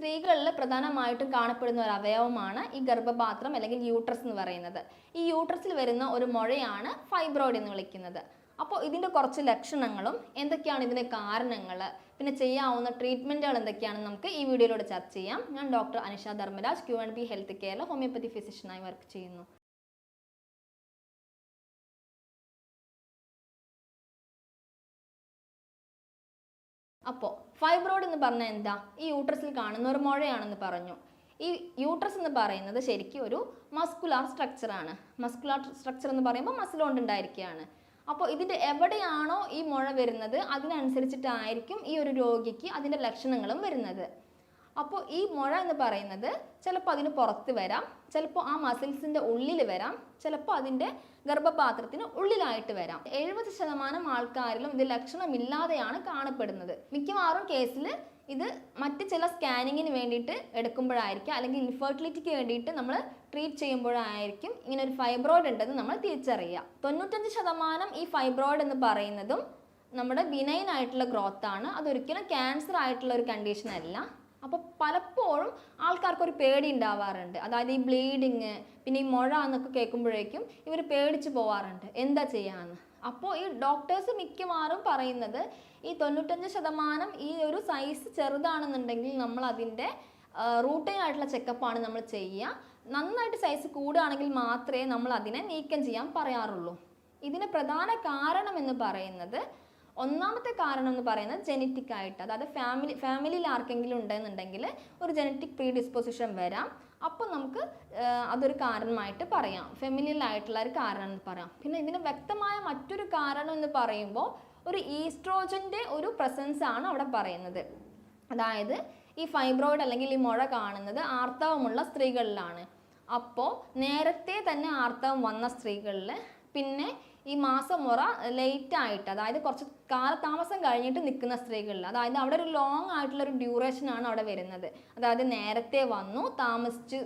സ്ത്രീകളിൽ പ്രധാനമായിട്ടും കാണപ്പെടുന്ന ഒരു അവയവമാണ് ഈ ഗർഭപാത്രം അല്ലെങ്കിൽ യൂട്രസ് എന്ന് പറയുന്നത്. ഈ യൂട്രസിൽ വരുന്ന ഒരു മുഴയാണ് ഫൈബ്രോയിഡ് എന്ന് വിളിക്കുന്നത്. അപ്പോൾ ഇതിൻ്റെ കുറച്ച് ലക്ഷണങ്ങളും എന്തൊക്കെയാണ് ഇതിൻ്റെ കാരണങ്ങൾ, പിന്നെ ചെയ്യാവുന്ന ട്രീറ്റ്മെൻറ്റുകൾ എന്തൊക്കെയാണെന്ന് നമുക്ക് ഈ വീഡിയോയിലൂടെ ചർച്ച ചെയ്യാം. ഞാൻ doctor Anisha Dharmaraj, Q&B health കെയറിൽ ഹോമിയോപ്പതി ഫിസിഷ്യനായി വർക്ക് ചെയ്യുന്നു. അപ്പോൾ ഫൈബ്രോയിഡ് എന്ന് പറഞ്ഞാൽ എന്താ? ഈ യൂട്രസിൽ കാണുന്ന ഒരു മുഴയാണെന്ന് പറഞ്ഞു. ഈ യൂട്രസ് എന്ന് പറയുന്നത് ശരിക്കും ഒരു മസ്കുലാർ സ്ട്രക്ചറാണ്. മസ്കുലാർ സ്ട്രക്ചർ എന്ന് പറയുമ്പോൾ മസിൽ കൊണ്ടുണ്ടായിരിക്കുകയാണ്. അപ്പോൾ ഇതിൻ്റെ എവിടെയാണോ ഈ മുഴ വരുന്നത് അതിനനുസരിച്ചിട്ടായിരിക്കും ഈ ഒരു രോഗിക്ക് അതിൻ്റെ ലക്ഷണങ്ങളും വരുന്നത്. അപ്പോൾ ഈ മുഴ എന്ന് പറയുന്നത് ചിലപ്പോൾ അതിന് പുറത്ത് വരാം, ചിലപ്പോൾ ആ മസിൽസിൻ്റെ ഉള്ളിൽ വരാം, ചിലപ്പോൾ അതിൻ്റെ ഗർഭപാത്രത്തിന് ഉള്ളിലായിട്ട് വരാം. 70% ആൾക്കാരിലും ഇത് ലക്ഷണമില്ലാതെയാണ് കാണപ്പെടുന്നത്. മിക്കവാറും കേസിൽ ഇത് മറ്റ് ചില സ്കാനിങ്ങിന് വേണ്ടിയിട്ട് എടുക്കുമ്പോഴായിരിക്കും, അല്ലെങ്കിൽ ഇൻഫെർട്ടിലിറ്റിക്ക് വേണ്ടിയിട്ട് നമ്മൾ ട്രീറ്റ് ചെയ്യുമ്പോഴായിരിക്കും ഇങ്ങനെ ഒരു ഫൈബ്രോയിഡ് ഉണ്ടെന്ന് നമ്മൾ തിരിച്ചറിയുക. 95% ഈ ഫൈബ്രോയിഡ് എന്ന് പറയുന്നതും നമ്മുടെ ബിനൈൻ ആയിട്ടുള്ള ഗ്രോത്ത് ആണ്. അതൊരിക്കലും ക്യാൻസർ ആയിട്ടുള്ള ഒരു കണ്ടീഷൻ അല്ല. അപ്പോൾ പലപ്പോഴും ആൾക്കാർക്കൊരു പേടി ഉണ്ടാവാറുണ്ട്. അതായത് ഈ ബ്ലീഡിങ്, പിന്നെ ഈ മുഴ എന്നൊക്കെ കേൾക്കുമ്പോഴേക്കും ഇവർ പേടിച്ച് പോവാറുണ്ട്, എന്താ ചെയ്യാമെന്ന്. അപ്പോൾ ഈ ഡോക്ടേഴ്സ് മിക്കവാറും പറയുന്നത് ഈ 95% ഈ ഒരു സൈസ് ചെറുതാണെന്നുണ്ടെങ്കിൽ നമ്മൾ അതിൻ്റെ റൂട്ടീൻ ആയിട്ടുള്ള ചെക്കപ്പാണ് നമ്മൾ ചെയ്യുക. നന്നായിട്ട് സൈസ് കൂടുകയാണെങ്കിൽ മാത്രമേ നമ്മൾ അതിനെ നീക്കം ചെയ്യാൻ പറയാറുള്ളൂ. ഇതിന് പ്രധാന കാരണം എന്ന് പറയുന്നത്, ഒന്നാമത്തെ കാരണം എന്ന് പറയുന്നത് ജനറ്റിക് ആയിട്ട്, അതായത് ഫാമിലിയിൽ ആർക്കെങ്കിലും ഉണ്ടെന്നുണ്ടെങ്കിൽ ഒരു ജനറ്റിക് പ്രീഡിസ്പോസിഷൻ വരാം. അപ്പോൾ നമുക്ക് അതൊരു കാരണമായിട്ട് പറയാം, ഫെമിലിയൽ ആയിട്ടുള്ള ഒരു കാരണം എന്ന് പറയാം. പിന്നെ ഇതിന് വ്യക്തമായ മറ്റൊരു കാരണം എന്ന് പറയുമ്പോൾ ഒരു ഈസ്ട്രോജൻ്റെ ഒരു പ്രസൻസ് ആണ് അവിടെ പറയുന്നത്. അതായത് ഈ ഫൈബ്രോയിഡ് അല്ലെങ്കിൽ ഈ മുഴ കാണുന്നത് ആർത്തവമുള്ള സ്ത്രീകളിലാണ്. അപ്പോൾ നേരത്തെ തന്നെ ആർത്തവം വന്ന സ്ത്രീകളിൽ പിന്നെ ഈ മാസമുറ ലേറ്റായിട്ട്, അതായത് കുറച്ച് കാലതാമസം കഴിഞ്ഞിട്ട് നിൽക്കുന്ന സ്ത്രീകളിൽ, അതായത് അവിടെ ഒരു ലോങ് ആയിട്ടുള്ളൊരു ഡ്യൂറേഷനാണ് അവിടെ വരുന്നത്. അതായത് നേരത്തെ വന്നു, താമസിച്ച്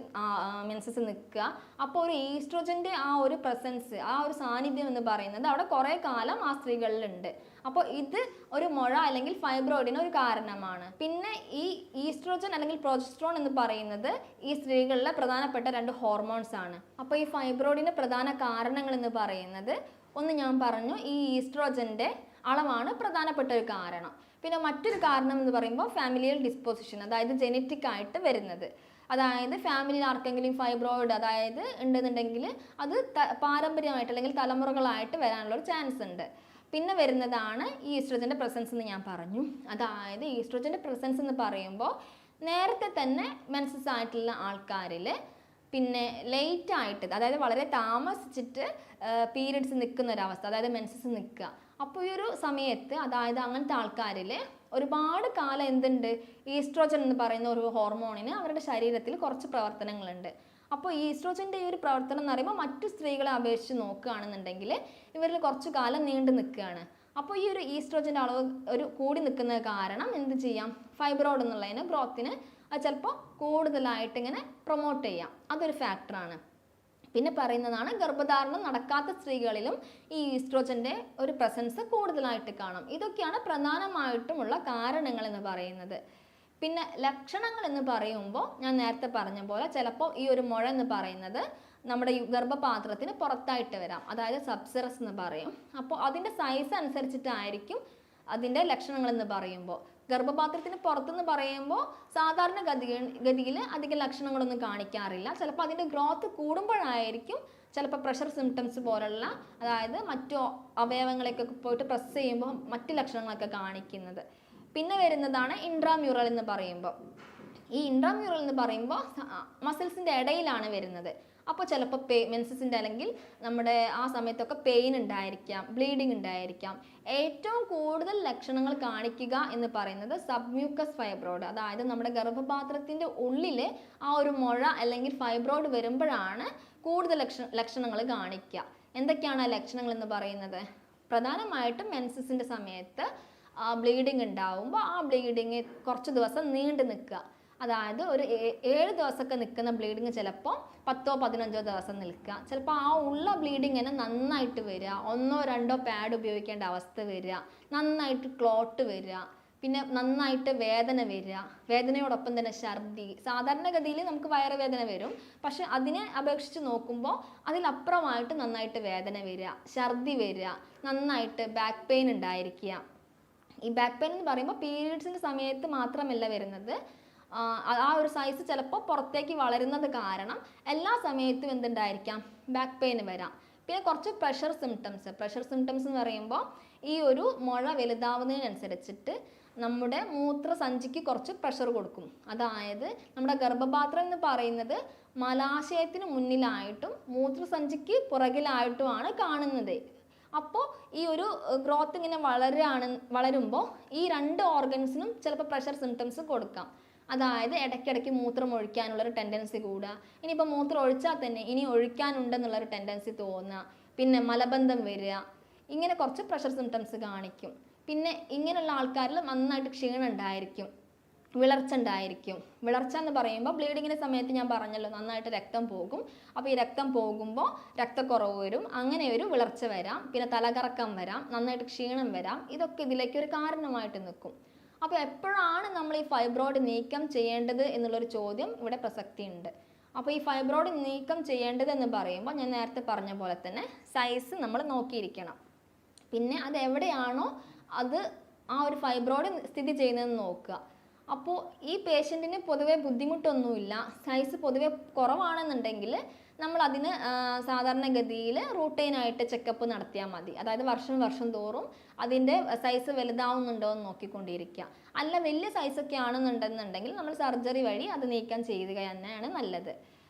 മെൻസസ് നിൽക്കുക. അപ്പോൾ ഒരു ഈസ്ട്രോജൻ്റെ ആ ഒരു പ്രസൻസ്, ആ ഒരു സാന്നിധ്യം എന്ന് പറയുന്നത് അവിടെ കുറേ കാലം ആ സ്ത്രീകളിലുണ്ട്. അപ്പോൾ ഇത് ഒരു മുഴ അല്ലെങ്കിൽ ഫൈബ്രോയിഡിന് ഒരു കാരണമാണ്. പിന്നെ ഈ ഈസ്ട്രോജൻ അല്ലെങ്കിൽ പ്രൊജസ്ട്രോൺ എന്ന് പറയുന്നത് ഈ സ്ത്രീകളിലെ പ്രധാനപ്പെട്ട 2 ഹോർമോൺസ് ആണ്. അപ്പോൾ ഈ ഫൈബ്രോയിഡിന് പ്രധാന കാരണങ്ങൾ എന്ന് പറയുന്നത്, ഒന്ന് ഞാൻ പറഞ്ഞു, ഈ ഈസ്ട്രോജൻ്റെ അളവാണ് പ്രധാനപ്പെട്ട ഒരു കാരണം. പിന്നെ മറ്റൊരു കാരണം എന്ന് പറയുമ്പോൾ ഫാമിലിയൽ ഡിസ്പോസിഷൻ, അതായത് ജനറ്റിക് ആയിട്ട് വരുന്നത്. അതായത് ഫാമിലിയിൽ ആർക്കെങ്കിലും ഫൈബ്രോയിഡ് അതായത് ഉണ്ടെന്നുണ്ടെങ്കിൽ അത് പാരമ്പര്യമായിട്ട് അല്ലെങ്കിൽ തലമുറകളായിട്ട് വരാനുള്ള ഒരു ചാൻസ് ഉണ്ട്. പിന്നെ വരുന്നതാണ് ഈ ഈസ്ട്രോജൻ്റെ പ്രസൻസ് എന്ന് ഞാൻ പറഞ്ഞു. അതായത് ഈസ്ട്രോജൻ്റെ പ്രസൻസ് എന്ന് പറയുമ്പോൾ നേരത്തെ തന്നെ മെൻസസ് ആയിട്ടുള്ള ആൾക്കാരിൽ, പിന്നെ ലേറ്റ് ആയിട്ട്, അതായത് വളരെ താമസിച്ചിട്ട് പീരിയഡ്സ് നിൽക്കുന്ന ഒരവസ്ഥ, അതായത് മെൻസസ് നിൽക്കുക. അപ്പോൾ ഈ ഒരു സമയത്ത്, അതായത് അങ്ങനത്തെ ആൾക്കാരിൽ ഒരുപാട് കാലം എന്തുണ്ട്, ഈസ്ട്രോജൻ എന്ന് പറയുന്ന ഒരു ഹോർമോണിന് അവരുടെ ശരീരത്തിൽ കുറച്ച് പ്രവർത്തനങ്ങളുണ്ട്. അപ്പോൾ ഈ ഈസ്ട്രോജൻ്റെ ഈ ഒരു പ്രവർത്തനം എന്ന് പറയുമ്പോൾ മറ്റു സ്ത്രീകളെ അപേക്ഷിച്ച് നോക്കുകയാണെന്നുണ്ടെങ്കിൽ ഇവരിൽ കുറച്ചു കാലം നീണ്ടു നിൽക്കുകയാണ്. അപ്പോൾ ഈ ഒരു ഈസ്ട്രോജൻ്റെ അളവ് ഒരു കൂടി നിൽക്കുന്ന കാരണം എന്ത് ചെയ്യാം, ഫൈബ്രോയിഡ് എന്നുള്ളതിന് ഗ്രോത്തിന് അത് ചിലപ്പോൾ കൂടുതലായിട്ട് ഇങ്ങനെ പ്രൊമോട്ട് ചെയ്യാം. അതൊരു ഫാക്ടറാണ്. പിന്നെ പറയുന്നതാണ്, ഗർഭധാരണം നടക്കാത്ത സ്ത്രീകളിലും ഈ ഈസ്ട്രോജൻ്റെ ഒരു പ്രസൻസ് കൂടുതലായിട്ട് കാണും. ഇതൊക്കെയാണ് പ്രധാനമായിട്ടുമുള്ള കാരണങ്ങൾ എന്ന് പറയുന്നത്. പിന്നെ ലക്ഷണങ്ങൾ എന്ന് പറയുമ്പോൾ ഞാൻ നേരത്തെ പറഞ്ഞ പോലെ ചിലപ്പോൾ ഈ ഒരു മുഴ എന്ന് പറയുന്നത് നമ്മുടെ ഗർഭപാത്രത്തിന് പുറത്തായിട്ട് വരാം, അതായത് സബ്സറസ് എന്ന് പറയും. അപ്പോൾ അതിൻ്റെ സൈസ് അനുസരിച്ചിട്ടായിരിക്കും അതിൻ്റെ ലക്ഷണങ്ങൾ എന്ന് പറയുമ്പോൾ. ഗർഭപാത്രത്തിന് പുറത്തെന്ന് പറയുമ്പോൾ സാധാരണ ഗതിയിൽ അധികം ലക്ഷണങ്ങളൊന്നും കാണിക്കാറില്ല. ചിലപ്പോൾ അതിൻ്റെ ഗ്രോത്ത് കൂടുമ്പോഴായിരിക്കും ചിലപ്പോൾ പ്രഷർ സിംറ്റംസ് പോലുള്ള, അതായത് മറ്റു അവയവങ്ങളേക്കൊക്കെ പോയിട്ട് പ്രസ് ചെയ്യുമ്പോൾ മറ്റ് ലക്ഷണങ്ങളൊക്കെ കാണിക്കുന്നത്. പിന്നെ വരുന്നതാണ് ഇൻട്രാമ്യൂറൽ എന്ന് പറയുമ്പോൾ. ഈ ഇൻട്രാമ്യൂറൽ എന്ന് പറയുമ്പോൾ മസിൽസിൻ്റെ ഇടയിലാണ് വരുന്നത്. അപ്പോൾ ചിലപ്പോൾ മെൻസസിൻ്റെ അല്ലെങ്കിൽ നമ്മുടെ ആ സമയത്തൊക്കെ പെയിൻ ഉണ്ടായിരിക്കാം, ബ്ലീഡിങ് ഉണ്ടായിരിക്കാം. ഏറ്റവും കൂടുതൽ ലക്ഷണങ്ങൾ കാണിക്കുക എന്ന് പറയുന്നത് സബ്മ്യൂക്കസ് ഫൈബ്രോയിഡ്, അതായത് നമ്മുടെ ഗർഭപാത്രത്തിൻ്റെ ഉള്ളിൽ ആ ഒരു മുഴ അല്ലെങ്കിൽ ഫൈബ്രോയിഡ് വരുമ്പോഴാണ് കൂടുതൽ ലക്ഷണങ്ങൾ കാണിക്കുക. എന്തൊക്കെയാണ് ആ ലക്ഷണങ്ങൾ എന്ന് പറയുന്നത്? പ്രധാനമായിട്ടും മെൻസസിൻ്റെ സമയത്ത് ബ്ലീഡിങ് ഉണ്ടാവുമ്പോൾ ആ ബ്ലീഡിങ് കുറച്ച് ദിവസം നീണ്ടു നിൽക്കുക. അതായത് ഒരു 7 ദിവസമൊക്കെ നിൽക്കുന്ന ബ്ലീഡിങ് ചിലപ്പോൾ 10-15 ദിവസം നിൽക്കുക. ചിലപ്പോൾ ആ ഉള്ള ബ്ലീഡിങ് തന്നെ നന്നായിട്ട് വരിക, 1-2 പാഡ് ഉപയോഗിക്കേണ്ട അവസ്ഥ വരിക, നന്നായിട്ട് ക്ലോട്ട് വരിക. പിന്നെ നന്നായിട്ട് വേദന വരിക, വേദനയോടൊപ്പം തന്നെ ഛർദി. സാധാരണഗതിയിൽ നമുക്ക് വയറുവേദന വരും, പക്ഷെ അതിനെ അപേക്ഷിച്ച് നോക്കുമ്പോൾ അതിലപ്പുറമായിട്ട് നന്നായിട്ട് വേദന വരിക, ഛർദി വരിക, നന്നായിട്ട് ബാക്ക് പെയിൻ ഉണ്ടായിരിക്കുക. ഈ ബാക്ക് പെയിൻ എന്ന് പറയുമ്പോൾ പീരീഡ്സിൻ്റെ സമയത്ത് മാത്രമല്ല വരുന്നത്, ആ ഒരു സൈസ് ചിലപ്പോൾ പുറത്തേക്ക് വളരുന്നത് കാരണം എല്ലാ സമയത്തും എന്തുണ്ടായിരിക്കാം, ബാക്ക് പെയിൻ വരാം. പിന്നെ കുറച്ച് പ്രഷർ സിംറ്റംസ് എന്ന് പറയുമ്പോൾ ഈ ഒരു മുഴ വലുതാവുന്നതിനനുസരിച്ചിട്ട് നമ്മുടെ മൂത്രസഞ്ചിക്ക് കുറച്ച് പ്രഷർ കൊടുക്കും. അതായത് നമ്മുടെ ഗർഭപാത്രം എന്ന് പറയുന്നത് മലാശയത്തിന് മുന്നിലായിട്ടും മൂത്രസഞ്ചിക്ക് പുറകിലായിട്ടുമാണ് കാണുന്നത്. അപ്പോൾ ഈ ഒരു ഗ്രോത്ത് ഇങ്ങനെ വളരുമ്പോൾ ഈ രണ്ട് ഓർഗൻസിനും ചിലപ്പോൾ പ്രഷർ സിംറ്റംസ് കൊടുക്കാം. അതായത് ഇടയ്ക്കിടയ്ക്ക് മൂത്രം ഒഴിക്കാനുള്ളൊരു ടെൻഡൻസി കൂടുക, ഇനിയിപ്പോൾ മൂത്രം ഒഴിച്ചാൽ തന്നെ ഇനി ഒഴിക്കാനുണ്ടെന്നുള്ളൊരു ടെൻഡൻസി തോന്നുക, പിന്നെ മലബന്ധം വരിക, ഇങ്ങനെ കുറച്ച് പ്രഷർ സിംറ്റംസ് കാണിക്കും. പിന്നെ ഇങ്ങനെയുള്ള ആൾക്കാരിൽ നന്നായിട്ട് ക്ഷീണം ഉണ്ടായിരിക്കും, വിളർച്ച ഉണ്ടായിരിക്കും. വിളർച്ച എന്ന് പറയുമ്പോൾ ബ്ലീഡിങ്ങിൻ്റെ സമയത്ത് ഞാൻ പറഞ്ഞല്ലോ നന്നായിട്ട് രക്തം പോകും. അപ്പോൾ ഈ രക്തം പോകുമ്പോൾ രക്തക്കുറവ് വരും, അങ്ങനെ ഒരു വിളർച്ച വരാം. പിന്നെ തലകറക്കം വരാം, നന്നായിട്ട് ക്ഷീണം വരാം. ഇതൊക്കെ ഇതിലേക്ക് ഒരു കാരണമായിട്ട് നിൽക്കും. അപ്പോൾ എപ്പോഴാണ് നമ്മൾ ഈ ഫൈബ്രോയിഡ് നീക്കം ചെയ്യേണ്ടത് എന്നുള്ളൊരു ചോദ്യം ഇവിടെ പ്രസക്തിയുണ്ട്. അപ്പോൾ ഈ ഫൈബ്രോയിഡ് നീക്കം ചെയ്യേണ്ടത് എന്ന് പറയുമ്പോൾ ഞാൻ നേരത്തെ പറഞ്ഞ പോലെ തന്നെ സൈസ് നമ്മൾ നോക്കിയിരിക്കണം. പിന്നെ അത് എവിടെയാണോ അത് ആ ഒരു ഫൈബ്രോയിഡ് സ്ഥിതി ചെയ്യുന്നതെന്ന് നോക്കുക. അപ്പോൾ ഈ പേഷ്യൻറ്റിന് പൊതുവെ ബുദ്ധിമുട്ടൊന്നുമില്ല, സൈസ് പൊതുവെ കുറവാണെന്നുണ്ടെങ്കിൽ നമ്മൾ അതിന് സാധാരണഗതിയിൽ റൂട്ടീനായിട്ട് ചെക്കപ്പ് നടത്തിയാൽ മതി. അതായത് വർഷം തോറും അതിൻ്റെ സൈസ് വലുതാവുന്നുണ്ടോ എന്ന് നോക്കിക്കൊണ്ടിരിക്കുക. അല്ല വലിയ സൈസൊക്കെ ആണെന്നുണ്ടെന്നുണ്ടെങ്കിൽ നമ്മൾ സർജറി വഴി അത് നീക്കം ചെയ്യുക തന്നെയാണ് നല്ലത്.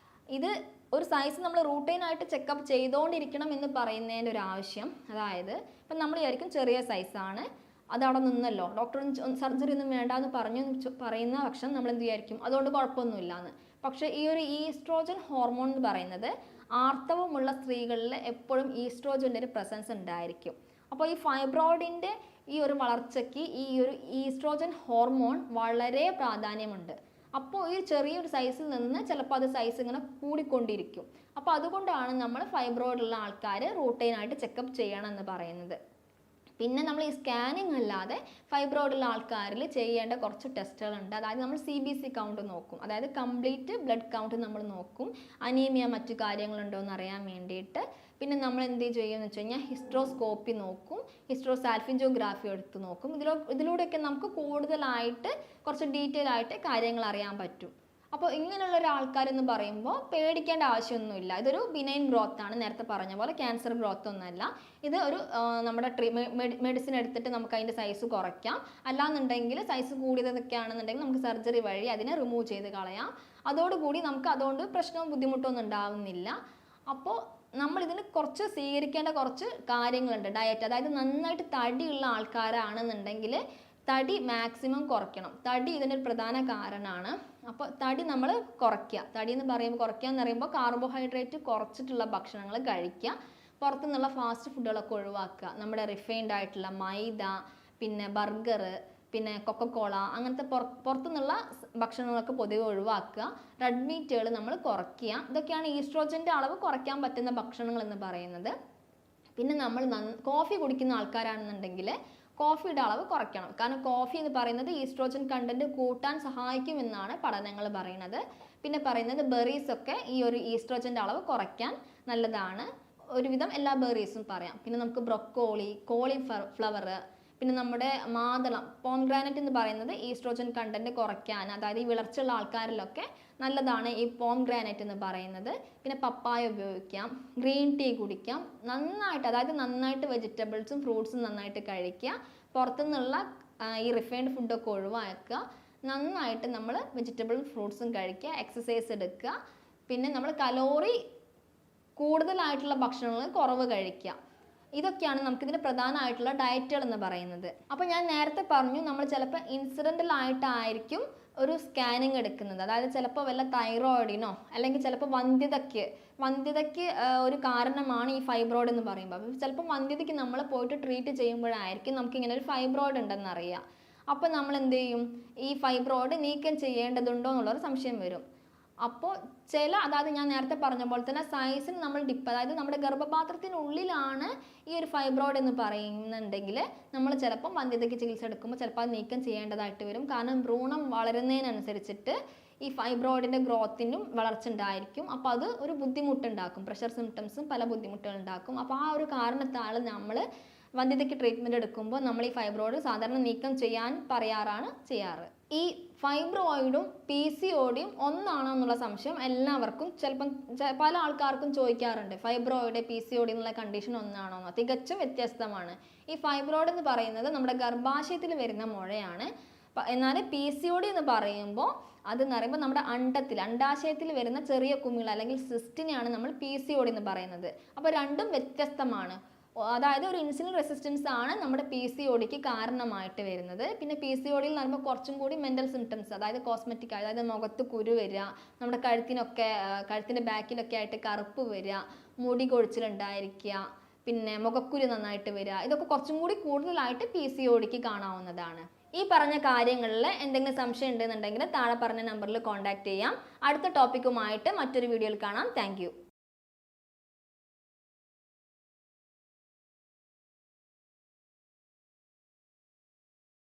ഇത് ഒരു സൈസ് നമ്മൾ റൂട്ടീനായിട്ട് ചെക്കപ്പ് ചെയ്തുകൊണ്ടിരിക്കണം എന്ന് പറയുന്നതിൻ്റെ ഒരു ആവശ്യം, അതായത് ഇപ്പം നമ്മൾ വിചാരിക്കും ചെറിയ സൈസാണ്, അതവിടെ നിന്നല്ലോ, ഡോക്ടർ സർജറി ഒന്നും വേണ്ട എന്ന് പറയുന്ന പക്ഷം നമ്മൾ എന്ത് വിചാരിക്കും, അതുകൊണ്ട് കുഴപ്പമൊന്നുമില്ല എന്ന്. പക്ഷേ ഈ ഒരു ഈസ്ട്രോജൻ ഹോർമോൺ എന്ന് പറയുന്നത് ആർത്തവമുള്ള സ്ത്രീകളിൽ എപ്പോഴും ഈസ്ട്രോജൻ്റെ ഒരു പ്രസൻസ് ഉണ്ടായിരിക്കും. അപ്പോൾ ഈ ഫൈബ്രോയിഡിൻ്റെ ഈ ഒരു വളർച്ചയ്ക്ക് ഈ ഒരു ഈസ്ട്രോജൻ ഹോർമോൺ വളരെ പ്രാധാന്യമുണ്ട്. അപ്പോൾ ഈ ചെറിയൊരു സൈസിൽ നിന്ന് ചിലപ്പോൾ അത് സൈസ് ഇങ്ങനെ കൂടിക്കൊണ്ടിരിക്കും. അപ്പോൾ അതുകൊണ്ടാണ് നമ്മൾ ഫൈബ്രോയിഡുള്ള ആൾക്കാർ റൂട്ടീനായിട്ട് ചെക്കപ്പ് ചെയ്യണം എന്ന് പറയുന്നത്. പിന്നെ നമ്മൾ ഈ സ്കാനിങ് അല്ലാതെ ഫൈബ്രോയിഡുള്ള ആൾക്കാരിൽ ചെയ്യേണ്ട കുറച്ച് ടെസ്റ്റുകളുണ്ട്. അതായത് നമ്മൾ CBC കൗണ്ട് നോക്കും, അതായത് കംപ്ലീറ്റ് ബ്ലഡ് കൗണ്ട് നമ്മൾ നോക്കും, അനീമിയ മറ്റു കാര്യങ്ങളുണ്ടോ എന്ന് അറിയാൻ വേണ്ടിയിട്ട്. പിന്നെ നമ്മൾ എന്ത് ചെയ്യുമെന്ന് വെച്ച് കഴിഞ്ഞാൽ ഹിസ്ട്രോസ്കോപ്പി നോക്കും, ഹിസ്ട്രോസാൽഫിഞ്ചോഗ്രാഫി എടുത്ത് നോക്കും. ഇതിലൂടെയൊക്കെ നമുക്ക് കൂടുതലായിട്ട് കുറച്ച് ഡീറ്റെയിൽ ആയിട്ട് കാര്യങ്ങൾ അറിയാൻ പറ്റും. അപ്പോൾ ഇങ്ങനെയുള്ള ഒരു ആൾക്കാരെന്ന് പറയുമ്പോൾ പേടിക്കേണ്ട ആവശ്യമൊന്നുമില്ല. ഇതൊരു ബിനൈൻ ഗ്രോത്ത് ആണ്, നേരത്തെ പറഞ്ഞ പോലെ ക്യാൻസർ ഗ്രോത്ത് ഒന്നുമല്ല. ഇത് ഒരു നമ്മുടെ മെഡിസിൻ എടുത്തിട്ട് നമുക്ക് അതിൻ്റെ സൈസ് കുറയ്ക്കാം. അല്ലാന്നുണ്ടെങ്കിൽ സൈസ് കൂടിയതൊക്കെ ആണെന്നുണ്ടെങ്കിൽ നമുക്ക് സർജറി വഴി അതിനെ റിമൂവ് ചെയ്ത് കളയാം. അതോടുകൂടി നമുക്ക് അതുകൊണ്ട് പ്രശ്നവും ബുദ്ധിമുട്ടൊന്നും ഉണ്ടാവുന്നില്ല. അപ്പോൾ നമ്മൾ ഇതിന് കുറച്ച് സ്വീകരിക്കേണ്ട കുറച്ച് കാര്യങ്ങളുണ്ട്. ഡയറ്റ്, അതായത് നന്നായിട്ട് തടിയുള്ള ആൾക്കാരാണെന്നുണ്ടെങ്കിൽ തടി മാക്സിമം കുറയ്ക്കണം. തടി ഇതിൻ്റെ ഒരു പ്രധാന കാരണമാണ്. അപ്പോൾ തടി നമ്മൾ കുറയ്ക്കുക. തടി എന്ന് പറയുമ്പോൾ കുറയ്ക്കുക എന്ന് പറയുമ്പോൾ കാർബോഹൈഡ്രേറ്റ് കുറച്ചിട്ടുള്ള ഭക്ഷണങ്ങൾ കഴിക്കുക, പുറത്തുനിന്നുള്ള ഫാസ്റ്റ് ഫുഡുകളൊക്കെ ഒഴിവാക്കുക. നമ്മുടെ റിഫൈൻഡ് ആയിട്ടുള്ള മൈദ, പിന്നെ ബർഗർ, പിന്നെ കൊക്കക്കോള, അങ്ങനത്തെ പുറത്തുനിന്നുള്ള ഭക്ഷണങ്ങളൊക്കെ പൊതുവെ ഒഴിവാക്കുക. റെഡ് മീറ്റുകൾ നമ്മൾ കുറയ്ക്കുക. ഇതൊക്കെയാണ് ഈസ്ട്രോജൻ്റെ അളവ് കുറയ്ക്കാൻ പറ്റുന്ന ഭക്ഷണങ്ങൾ എന്ന് പറയുന്നത്. പിന്നെ നമ്മൾ കോഫി കുടിക്കുന്ന ആൾക്കാരാണെന്നുണ്ടെങ്കിൽ കോഫിയുടെ അളവ് കുറയ്ക്കണം. കാരണം കോഫി എന്ന് പറയുന്നത് ഈസ്ട്രോജൻ കണ്ടന്റ് കൂട്ടാൻ സഹായിക്കുമെന്നാണ് പഠനങ്ങൾ പറയുന്നത്. പിന്നെ പറയുന്നത് ബെറീസൊക്കെ ഈ ഒരു ഈസ്ട്രോജൻ്റെ അളവ് കുറയ്ക്കാൻ നല്ലതാണ്. ഒരുവിധം എല്ലാ ബെറീസും പറയാം. പിന്നെ നമുക്ക് ബ്രൊക്കോളി, കോളിഫ്ലവർ, പിന്നെ നമ്മുടെ മാതളം, പോംഗ്രാനൈറ്റ് എന്ന് പറയുന്നത് ഈസ്ട്രോജൻ കണ്ടന്റ് കുറയ്ക്കാൻ, അതായത് ഈ വിളർച്ചയുള്ള ആൾക്കാരിലൊക്കെ നല്ലതാണ് ഈ പോംഗ്രാനൈറ്റ് എന്ന് പറയുന്നത്. പിന്നെ പപ്പായ ഉപയോഗിക്കാം, ഗ്രീൻ ടീ കുടിക്കാം, നന്നായിട്ട്, അതായത് നന്നായിട്ട് വെജിറ്റബിൾസും ഫ്രൂട്ട്സും നന്നായിട്ട് കഴിക്കുക, പുറത്തുനിന്നുള്ള ഈ റിഫൈൻഡ് ഫുഡൊക്കെ ഒഴിവാക്കുക, നന്നായിട്ട് നമ്മൾ വെജിറ്റബിളും ഫ്രൂട്ട്സും കഴിക്കുക, എക്സസൈസ് എടുക്കുക, പിന്നെ നമ്മൾ കലോറി കൂടുതലായിട്ടുള്ള ഭക്ഷണങ്ങൾ കുറവ് കഴിക്കുക. ഇതൊക്കെയാണ് നമുക്കിതിൻ്റെ പ്രധാനമായിട്ടുള്ള ഡയറ്റുകൾ എന്ന് പറയുന്നത്. അപ്പോൾ ഞാൻ നേരത്തെ പറഞ്ഞു, നമ്മൾ ചിലപ്പോൾ ഇൻസിഡൻ്റലായിട്ടായിരിക്കും ഒരു സ്കാനിങ് എടുക്കുന്നത്. അതായത് ചിലപ്പോൾ വല്ല തൈറോയിഡിനോ അല്ലെങ്കിൽ ചിലപ്പോൾ വന്ധ്യതയ്ക്ക് ഒരു കാരണമാണ് ഈ ഫൈബ്രോയിഡ് എന്ന് പറയുമ്പോൾ. അപ്പോൾ ചിലപ്പോൾ വന്ധ്യതയ്ക്ക് നമ്മൾ പോയിട്ട് ട്രീറ്റ് ചെയ്യുമ്പോഴായിരിക്കും നമുക്കിങ്ങനെ ഒരു ഫൈബ്രോയിഡ് ഉണ്ടെന്ന് അറിയുക. അപ്പോൾ നമ്മൾ എന്ത് ചെയ്യും, ഈ ഫൈബ്രോയിഡ് നീക്കം ചെയ്യേണ്ടതുണ്ടോ എന്നുള്ളൊരു സംശയം വരും. അപ്പോൾ അതായത് ഞാൻ നേരത്തെ പറഞ്ഞ പോലെ തന്നെ സൈസിന് നമ്മൾ അതായത് നമ്മുടെ ഗർഭപാത്രത്തിനുള്ളിലാണ് ഈ ഒരു ഫൈബ്രോയിഡ് എന്ന് പറയുന്നുണ്ടെങ്കിൽ നമ്മൾ ചിലപ്പം വന്ധ്യതയ്ക്ക് ചികിത്സ എടുക്കുമ്പോൾ ചിലപ്പോൾ അത് നീക്കം ചെയ്യേണ്ടതായിട്ട് വരും. കാരണം ഭ്രൂണം വളരുന്നതിനനുസരിച്ചിട്ട് ഈ ഫൈബ്രോയിഡിൻ്റെ ഗ്രോത്തിനും വളർച്ച ഉണ്ടായിരിക്കും. അപ്പോൾ അത് ഒരു ബുദ്ധിമുട്ടുണ്ടാക്കും. പ്രഷർ സിംറ്റംസും പല ബുദ്ധിമുട്ടുകൾ ഉണ്ടാക്കും. അപ്പോൾ ആ ഒരു കാരണത്താൽ നമ്മൾ വന്ധ്യതയ്ക്ക് ട്രീറ്റ്മെൻറ്റ് എടുക്കുമ്പോൾ നമ്മൾ ഈ ഫൈബ്രോയിഡ് സാധാരണ നീക്കം ചെയ്യാൻ ചെയ്യാറ്. ഈ ഫൈബ്രോയിഡും PCODയും ഒന്നാണോ എന്നുള്ള സംശയം എല്ലാവർക്കും ചിലപ്പം പല ആൾക്കാർക്കും ചോദിക്കാറുണ്ട്. ഫൈബ്രോയിഡ് PCOD എന്നുള്ള കണ്ടീഷൻ ഒന്നാണോ എന്ന്. തികച്ചും വ്യത്യസ്തമാണ്. ഈ ഫൈബ്രോയിഡ് എന്ന് പറയുന്നത് നമ്മുടെ ഗർഭാശയത്തിൽ വരുന്ന മുഴയാണ്. എന്നാൽ PCOD എന്ന് പറയുമ്പോൾ അതെന്ന് പറയുമ്പോൾ നമ്മുടെ അണ്ടാശയത്തിൽ വരുന്ന ചെറിയ കുമിൾ അല്ലെങ്കിൽ സിസ്റ്റിനെയാണ് നമ്മൾ PCOD എന്ന് പറയുന്നത്. അപ്പോൾ രണ്ടും വ്യത്യസ്തമാണ്. അതായത് ഒരു ഇൻസുലിൻ റെസിസ്റ്റൻസ് ആണ് നമ്മുടെ PCODക്ക് കാരണമായിട്ട് വരുന്നത്. പിന്നെ PCODയിൽ എന്ന് പറയുമ്പോൾ കുറച്ചും കൂടി മെൻ്റൽ സിംറ്റംസ്, അതായത് കോസ്മെറ്റിക്, അതായത് മുഖത്ത് കുരു വരിക, നമ്മുടെ കഴുത്തിൻ്റെ ബാക്കിലൊക്കെ ആയിട്ട് കറുപ്പ് വരിക, മുടി കൊഴിച്ചിലുണ്ടായിരിക്കുക, പിന്നെ മുഖക്കുരു നന്നായിട്ട് വരിക, ഇതൊക്കെ കുറച്ചും കൂടി കൂടുതലായിട്ട് PCODക്ക് കാണാവുന്നതാണ്. ഈ പറഞ്ഞ കാര്യങ്ങളിൽ എന്തെങ്കിലും സംശയം ഉണ്ടെന്നുണ്ടെങ്കിൽ താഴെ പറഞ്ഞ നമ്പറിൽ കോൺടാക്ട് ചെയ്യാം. അടുത്ത ടോപ്പിക്കുമായിട്ട് മറ്റൊരു വീഡിയോയിൽ കാണാം. താങ്ക്